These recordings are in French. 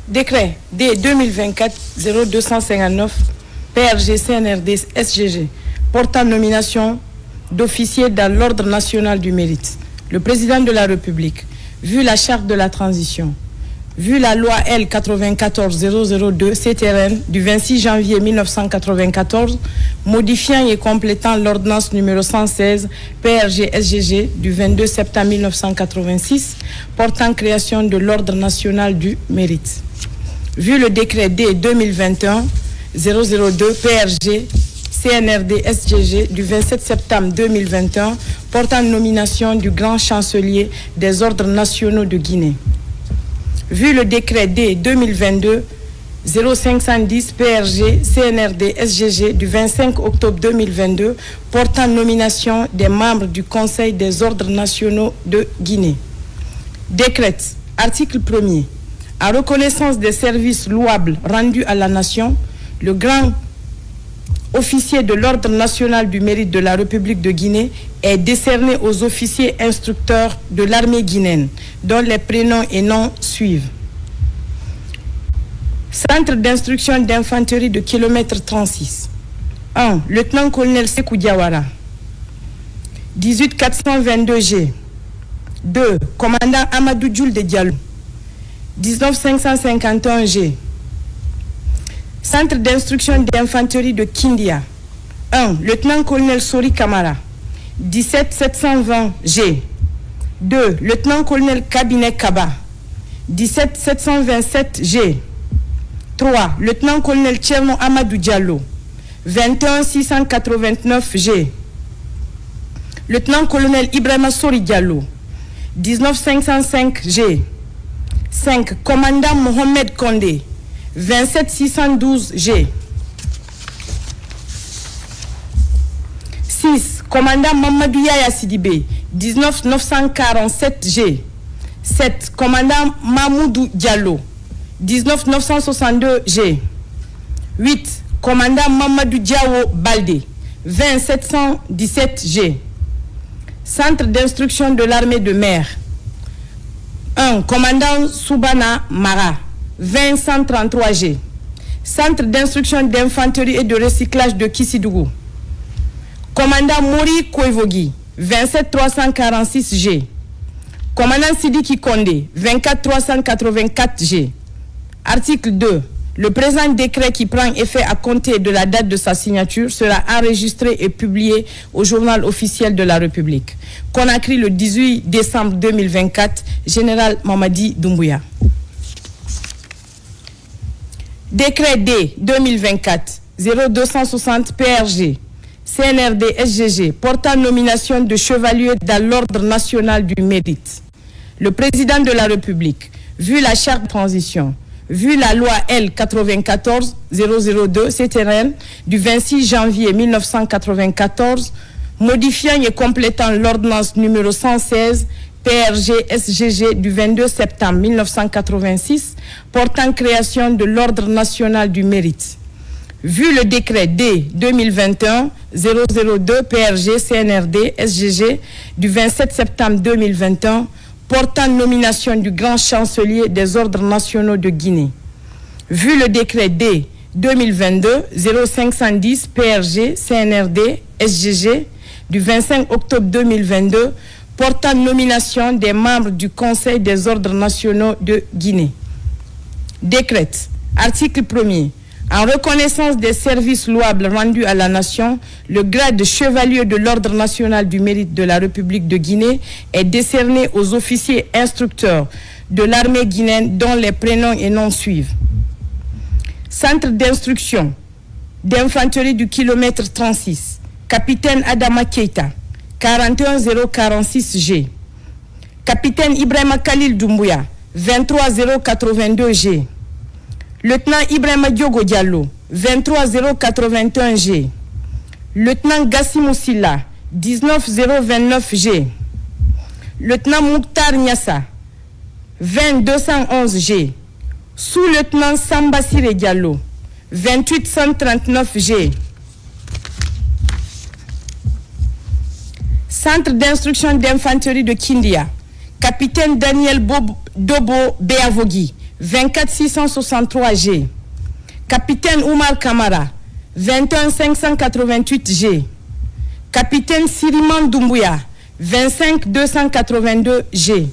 Décret D 2024-0259 PRG CNRD SGG portant nomination d'officiers dans l'ordre national du mérite. Le président de la République, vu la charte de la transition, vu la loi L 94-002 CTRN du 26 janvier 1994, modifiant et complétant l'ordonnance numéro 116 PRG SGG du 22 septembre 1986 portant création de l'ordre national du mérite. Vu le décret D 2021-002 PRG CNRD SGG du 27 septembre 2021 portant nomination du grand chancelier des ordres nationaux de Guinée. Vu le décret D 2022-0510 PRG CNRD SGG du 25 octobre 2022 portant nomination des membres du Conseil des ordres nationaux de Guinée. Décrète, article 1er. En reconnaissance des services louables rendus à la nation, le grand officier de l'ordre national du mérite de la République de Guinée est décerné aux officiers instructeurs de l'armée guinéenne, dont les prénoms et noms suivent. Centre d'instruction d'infanterie de kilomètre 36. 1. Lieutenant-colonel Sekou Diawara. 18422G. 2. Commandant Amadou Djoul de Diallo. 19551G. Centre d'instruction d'infanterie de Kindia. 1. Lieutenant-colonel Sori Kamara. 17720G. 2. Lieutenant-colonel Cabinet Kaba. 17727G. 3. Lieutenant-colonel Tcherno Amadou Diallo. 21689G. Lieutenant-colonel Ibrahima Sori Diallo. 19505G. 5. Commandant Mohamed Kondé. 27612G. 6. Commandant Mamadou Yaya Sidibé. 19947G. 7. Commandant Mamoudou Diallo. 19962G. 8. Commandant Mamadou Diawo Baldé. 20717G. Centre d'instruction de l'armée de mer. 1. Commandant Soubana Mara. 20133G. Centre d'instruction d'infanterie et de recyclage de Kissidougou. Commandant Mori Kouevogi. 27346G. Commandant Sidiki Kondé. 24384G. Article 2. Le présent décret qui prend effet à compter de la date de sa signature sera enregistré et publié au journal officiel de la République. Conakry le 18 décembre 2024. Général Mamadi Doumbouya. Décret D 2024-0260 PRG CNRD SGG portant nomination de chevalier dans l'ordre national du mérite. Le président de la République, vu la charte de transition, vu la loi L 94-002 CTRN du 26 janvier 1994, modifiant et complétant l'ordonnance numéro 116 PRG SGG du 22 septembre 1986 portant création de l'ordre national du mérite. Vu le décret D 2021-002 PRG CNRD SGG du 27 septembre 2021 portant nomination du grand chancelier des ordres nationaux de Guinée. Vu le décret D 2022-0510 PRG CNRD SGG du 25 octobre 2022 portant nomination des membres du Conseil des ordres nationaux de Guinée. Décrète. Article 1er. En reconnaissance des services louables rendus à la nation, le grade de chevalier de l'ordre national du mérite de la République de Guinée est décerné aux officiers instructeurs de l'armée guinéenne dont les prénoms et noms suivent. Centre d'instruction d'infanterie du kilomètre 36. Capitaine Adama Keita. 41046G. Capitaine Ibrahima Khalil Doumbouya. 23082G. Lieutenant Ibrahima Diogo Diallo. 23081G. Lieutenant Gassimou Silla. 19029G. Lieutenant Mouktar Nyassa. 20211G. Sous-lieutenant Samba Siré Diallo. 28139G. Centre d'instruction d'infanterie de Kindia. Capitaine Daniel Dobo Beavogi. 24 663 G. Capitaine Oumar Kamara, 21 588 G. Capitaine Siriman Doumbouya, 25 282 G.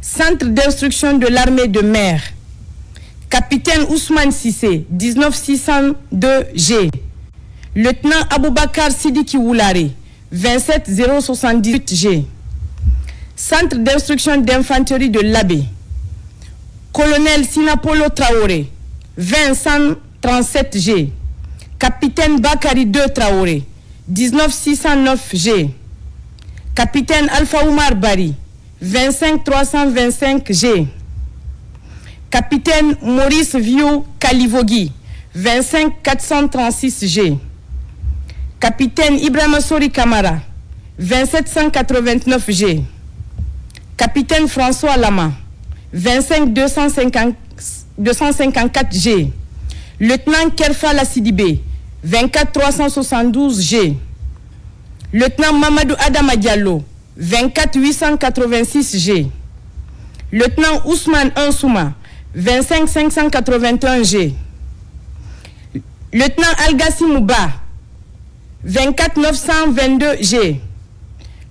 Centre d'instruction de l'armée de mer, Capitaine Ousmane Sissé, 19 602 G. Lieutenant Aboubakar Sidiki Woulare, 27 078 G. Centre d'instruction d'infanterie de l'Abbé, Colonel Sinapolo Traoré, 20 137 G. Capitaine Bakari 2 Traoré, 19 609 G. Capitaine Alpha Oumar Bari, 25 325 G. Capitaine Maurice Vieux Kalivogui, 25 436 G. Capitaine Ibrahima Sori Kamara, 27 189 G. Capitaine François Lama, 25 254 G. Lieutenant Kerfa Lassidibé, 24 372 G. Lieutenant Mamadou Adama Diallo, 24 886 G. Lieutenant Ousmane Ansouma, 25 581 G. Lieutenant Algassi Mouba, 24 922 G.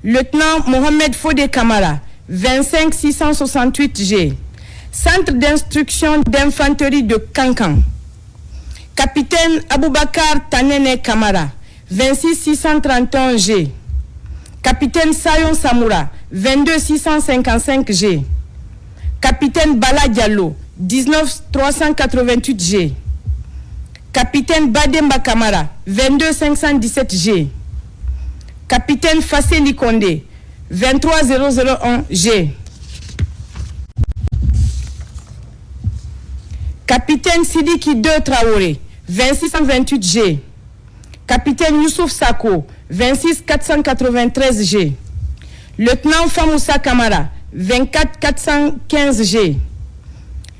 Lieutenant Mohamed Fodé Kamara, 25 668 G. Centre d'instruction d'infanterie de Kankan, Capitaine Aboubakar Tanene Kamara, 26 631 G. Capitaine Sayon Samoura, 22 655 G. Capitaine Bala Diallo, 19 388 G. Capitaine Bademba Kamara, 22 517 G. Capitaine Fassé Likonde, 23 001 G. Capitaine Sidiki 2 Traoré, 26 128 G. Capitaine Youssouf Sako, 26 493 G. Lieutenant Famoussa Kamara, 24 415 G.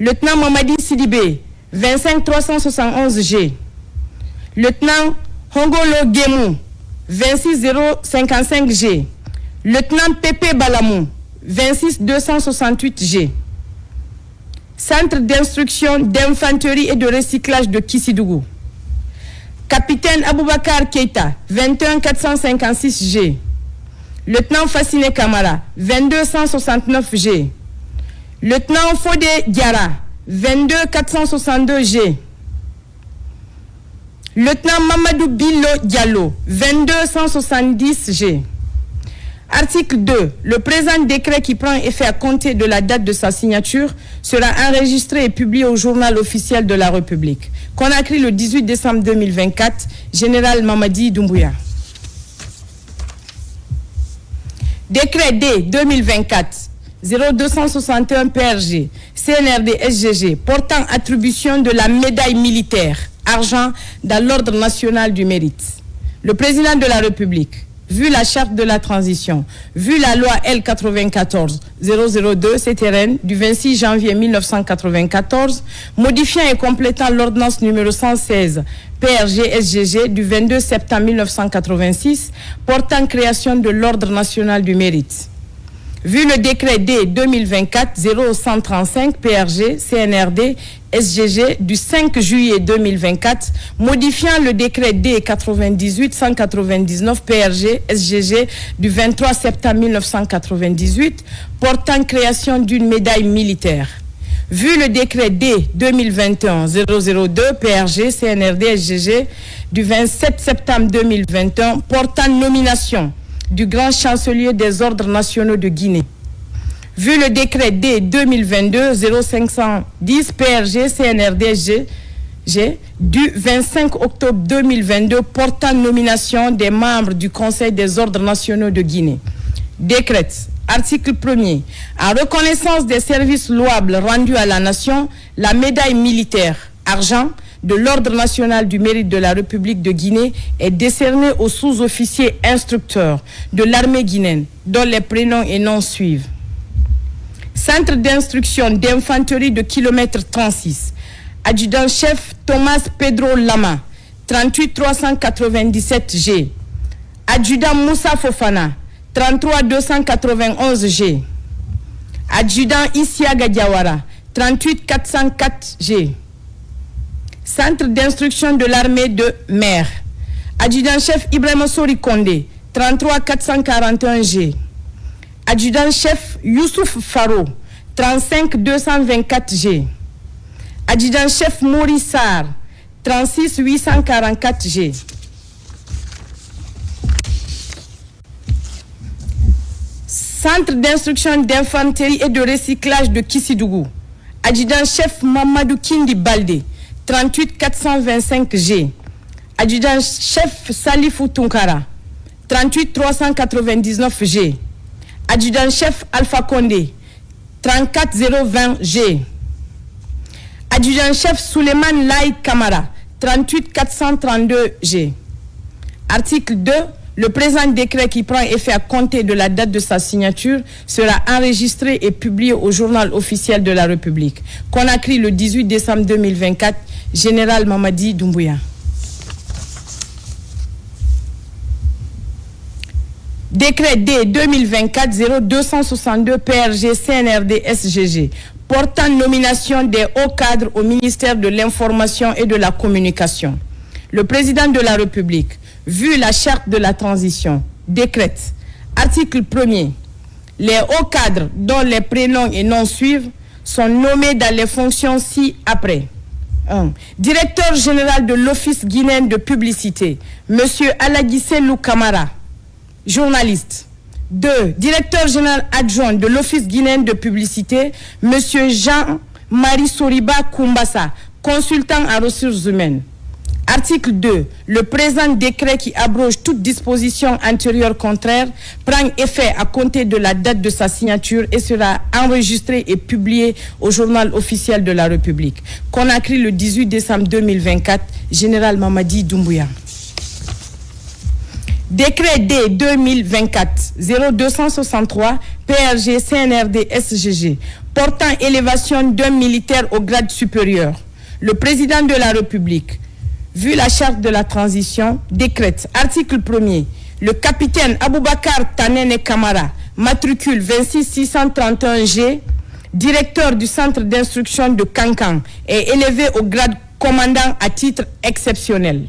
Lieutenant Mamadi Sidibé, 25 371 G. Lieutenant Hongolo Gemou, 26 055 G. Lieutenant Pépé Balamou, 26 268 G. Centre d'instruction d'infanterie et de recyclage de Kissidougou, Capitaine Aboubakar Keita, 21 456 G. Lieutenant Fassine Kamara, 22 169 G. Lieutenant Fodé Diara, 22 462 G. Lieutenant Mamadou Bilo Diallo, 22 170 G. Article 2. Le présent décret qui prend effet à compter de la date de sa signature sera enregistré et publié au journal officiel de la République. Conakry le 18 décembre 2024. Général Mamadi Doumbouya. Décret D 2024 0261 PRG CNRD SGG portant attribution de la médaille militaire argent dans l'ordre national du mérite. Le président de la République, vu la charte de la transition, vu la loi L94-002 CTRN du 26 janvier 1994, modifiant et complétant l'ordonnance numéro 116 PRG-SGG du 22 septembre 1986 portant création de l'ordre national du mérite. Vu le décret D 2024-0135 PRG CNRD SGG du 5 juillet 2024 modifiant le décret D 98-199 PRG SGG du 23 septembre 1998 portant création d'une médaille militaire. Vu le décret D 2021-002 PRG CNRD SGG du 27 septembre 2021 portant nomination du grand chancelier des ordres nationaux de Guinée. Vu le décret D 2022-0510 PRG CNRD SGG du 25 octobre 2022 portant nomination des membres du Conseil des ordres nationaux de Guinée. Décrète. Article 1er. En reconnaissance des services louables rendus à la nation, la médaille militaire argent de l'Ordre national du mérite de la République de Guinée est décernée aux sous-officiers instructeurs de l'armée guinéenne, dont les prénoms et noms suivent. Centre d'instruction d'infanterie de kilomètre 36. Adjudant-chef Thomas Pedro Lama, 38 397 G. Adjudant Moussa Fofana, 33 291 G. Adjudant Isiaga Diawara, 38 404 G. Centre d'instruction de l'armée de mer. Adjudant-chef Ibrahima Sori Kondé, 33 441 G. Adjudant-chef Youssouf Faro, 35 224 G. Adjudant-chef Maurice Sarr, 36 844 G. Centre d'instruction d'infanterie et de recyclage de Kissidougou. Adjudant-chef Mamadou Kindi Baldé, 38 425 G. Adjudant-chef Salifou Tunkara, 38 399 G. Adjudant-chef Alpha Condé, 34 020 G. Adjudant-chef Souleymane Laï Kamara, 38 432 G. Article 2. Le présent décret qui prend effet à compter de la date de sa signature sera enregistré et publié au journal officiel de la République. Conakry le 18 décembre 2024, Général Mamadi Doumbouya. Décret D 2024-0262 PRG CNRD SGG portant nomination des hauts cadres au ministère de l'Information et de la Communication. Le président de la République, vu la charte de la transition, décrète, article 1er, les hauts cadres dont les prénoms et noms suivent sont nommés dans les fonctions ci-après. 1. Directeur général de l'Office guinéen de publicité, M. Alaguissé Lou Camara, journaliste. 2. Directeur général adjoint de l'Office guinéen de publicité, M. Jean-Marie Soriba Koumbassa, consultant en ressources humaines. Article 2. Le présent décret qui abroge toute disposition antérieure contraire prend effet à compter de la date de sa signature et sera enregistré et publié au journal officiel de la République. Conakry le 18 décembre 2024, Général Mamadi Doumbouya. Décret D 2024-0263 PRG CNRD SGG portant élévation d'un militaire au grade supérieur. Le président de la République, vu la charte de la transition, décrète, article 1er, le capitaine Aboubakar Tanene Kamara, matricule 26631G, directeur du centre d'instruction de Kankan, est élevé au grade commandant à titre exceptionnel.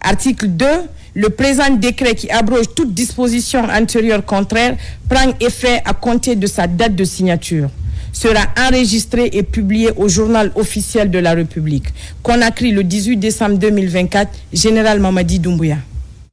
Article 2, le présent décret qui abroge toute disposition antérieure contraire prend effet à compter de sa date de signature. Sera enregistré et publié au journal officiel de la République. Conakry le 18 décembre 2024, Général Mamadi Doumbouya.